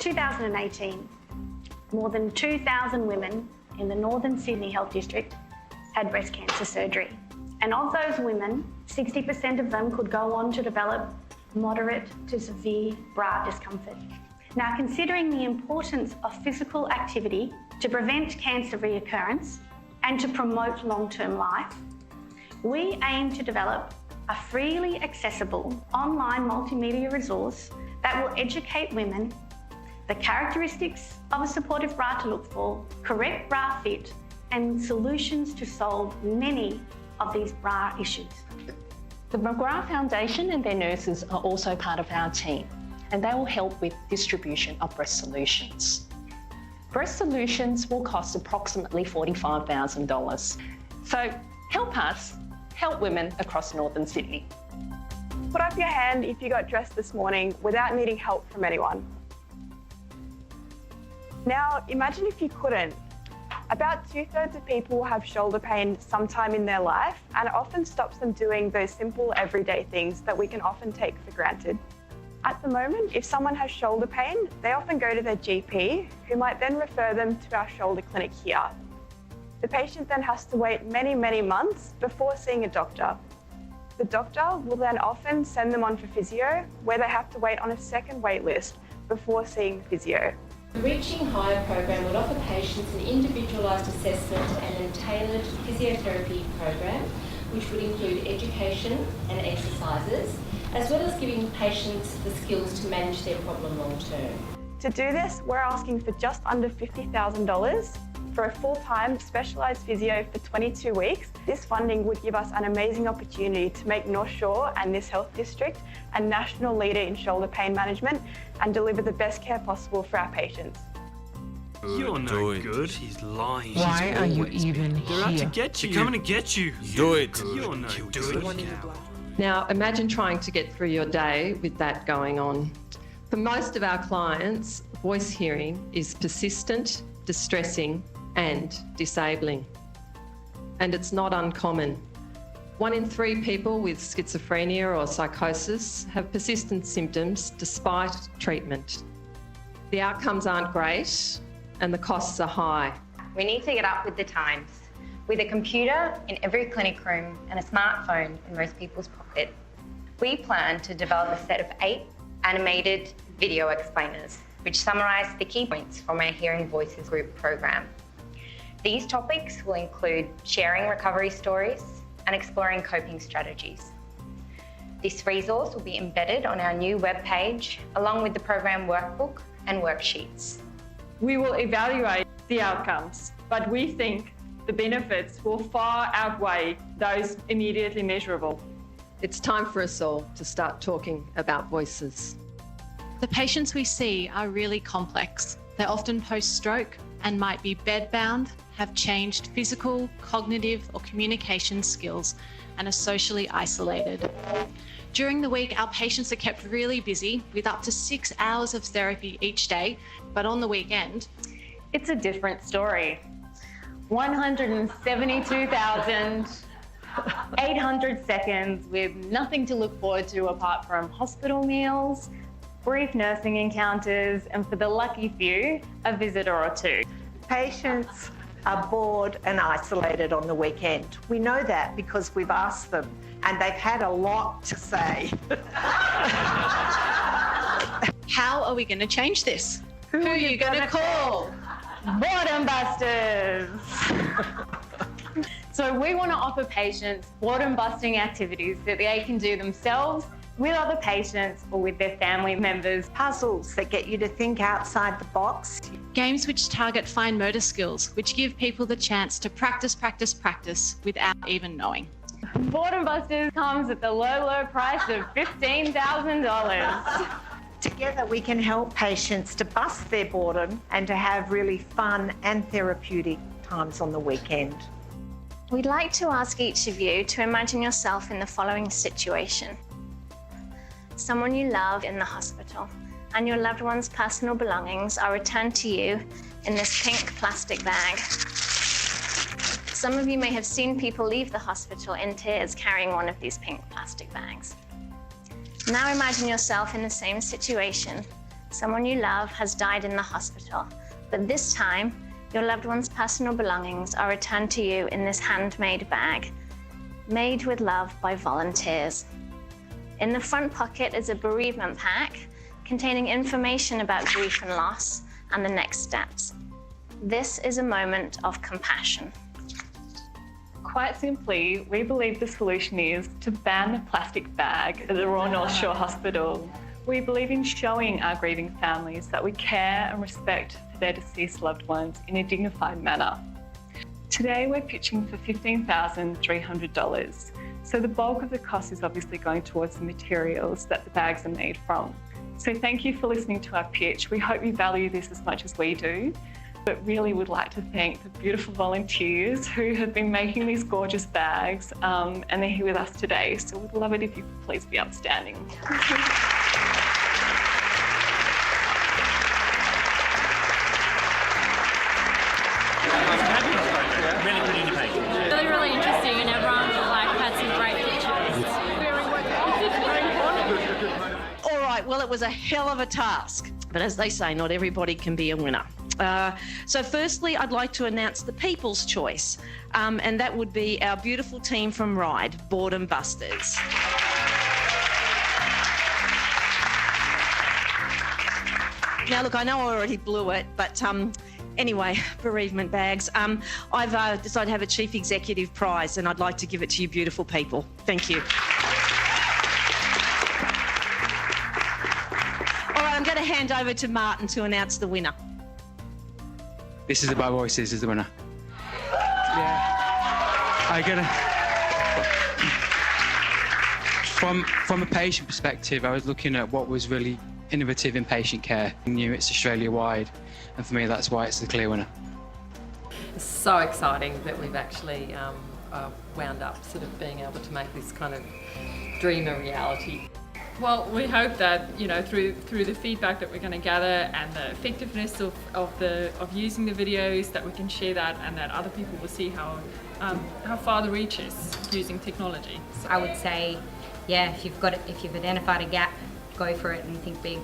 2018, more than 2,000 women in the Northern Sydney Health District had breast cancer surgery. And of those women, 60% of them could go on to develop moderate to severe bra discomfort. Now, considering the importance of physical activity to prevent cancer reoccurrence and to promote long-term life, we aim to develop a freely accessible online multimedia resource that will educate women the characteristics of a supportive bra to look for, correct bra fit, and solutions to solve many of these bra issues. The McGrath Foundation and their nurses are also part of our team, and they will help with distribution of breast solutions. Breast solutions will cost approximately $45,000. So help us help women across Northern Sydney. Put up your hand if you got dressed this morning without needing help from anyone. Now, imagine if you couldn't. About 2/3 of people have shoulder pain sometime in their life, and it often stops them doing those simple everyday things that we can often take for granted. At the moment, if someone has shoulder pain, they often go to their GP, who might then refer them to our shoulder clinic here. The patient then has to wait many, many months before seeing a doctor. The doctor will then often send them on for physio, where they have to wait on a second wait list before seeing the physio. The Reaching Higher program would offer patients an individualised assessment and a tailored physiotherapy program, which would include education and exercises, as well as giving patients the skills to manage their problem long term. To do this, we're asking for just under $50,000 for a full-time specialised physio for 22 weeks. This funding would give us an amazing opportunity to make North Shore and this health district a national leader in shoulder pain management and deliver the best care possible for our patients. You're no good. She's lying. Why are you even here? They're out to get you. They're coming to get you. Do it. You're no good. Now, imagine trying to get through your day with that going on. For most of our clients, voice hearing is persistent, distressing, and disabling. And it's not uncommon. 1 in 3 people with schizophrenia or psychosis have persistent symptoms despite treatment. The outcomes aren't great and the costs are high. We need to get up with the times. With a computer in every clinic room and a smartphone in most people's pocket, we plan to develop a set of 8 animated video explainers, which summarise the key points from our Hearing Voices group program. These topics will include sharing recovery stories and exploring coping strategies. This resource will be embedded on our new webpage, along with the program workbook and worksheets. We will evaluate the outcomes, but we think the benefits will far outweigh those immediately measurable. It's time for us all to start talking about voices. The patients we see are really complex. They're often post-stroke and might be bedbound, have changed physical, cognitive or communication skills, and are socially isolated. During the week, our patients are kept really busy with up to 6 hours of therapy each day, but on the weekend, It's a different story. 172,800 seconds with nothing to look forward to apart from hospital meals, brief nursing encounters, and for the lucky few, a visitor or two. Patients are bored and isolated on the weekend. We know that because we've asked them and they've had a lot to say. how are we going to change this? Who are you going to call? Boredom busters! So we want to offer patients boredom-busting activities that they can do themselves, with other patients or with their family members. Puzzles that get you to think outside the box. Games which target fine motor skills, which give people the chance to practice without even knowing. Boredom Busters comes at the low, low price of $15,000. Together we can help patients to bust their boredom and to have really fun and therapeutic times on the weekend. We'd like to ask each of you to imagine yourself in the following situation. Someone you love in the hospital, and your loved one's personal belongings are returned to you in this pink plastic bag. Some of you may have seen people leave the hospital in tears carrying one of these pink plastic bags. Now imagine yourself in the same situation, Someone you love has died in the hospital, but this time, your loved one's personal belongings are returned to you in this handmade bag, made with love by volunteers. In the front pocket is a bereavement pack containing information about grief and loss and the next steps. This is a moment of compassion. Quite simply, we believe the solution is to ban the plastic bag at the Royal North Shore Hospital. We believe in showing our grieving families that we care and respect for their deceased loved ones in a dignified manner. Today we're pitching for $15,300. So the bulk of the cost is obviously going towards the materials that the bags are made from. So thank you for listening to our pitch. We hope you value this as much as we do, but really would like to thank the beautiful volunteers who have been making these gorgeous bags, and they're here with us today. So we'd love it if you could please be upstanding. Really interesting, and everyone had some great pictures. All right, well, it was a hell of a task, but as they say, not everybody can be a winner. So firstly, I'd like to announce the People's Choice, and that would be our beautiful team from RIDE, Boredom Busters. Now, look, I know I already blew it, but anyway, bereavement bags. I've decided to have a Chief Executive Prize, and I'd like to give it to you beautiful people. Thank you. All right, I'm going to hand over to Martin to announce the winner. This is the By Voices is the winner. Yeah. From a patient perspective, I was looking at what was really innovative in patient care. I knew it's Australia-wide, and for me, that's why it's the clear winner. It's so exciting that we've actually wound up sort of being able to make this kind of dream a reality. Well, we hope that, you know, through the feedback that we're going to gather and the effectiveness of using the videos, that we can share that, and that other people will see how far the reach is using technology. I would say, yeah, if you've identified a gap, go for it and think big.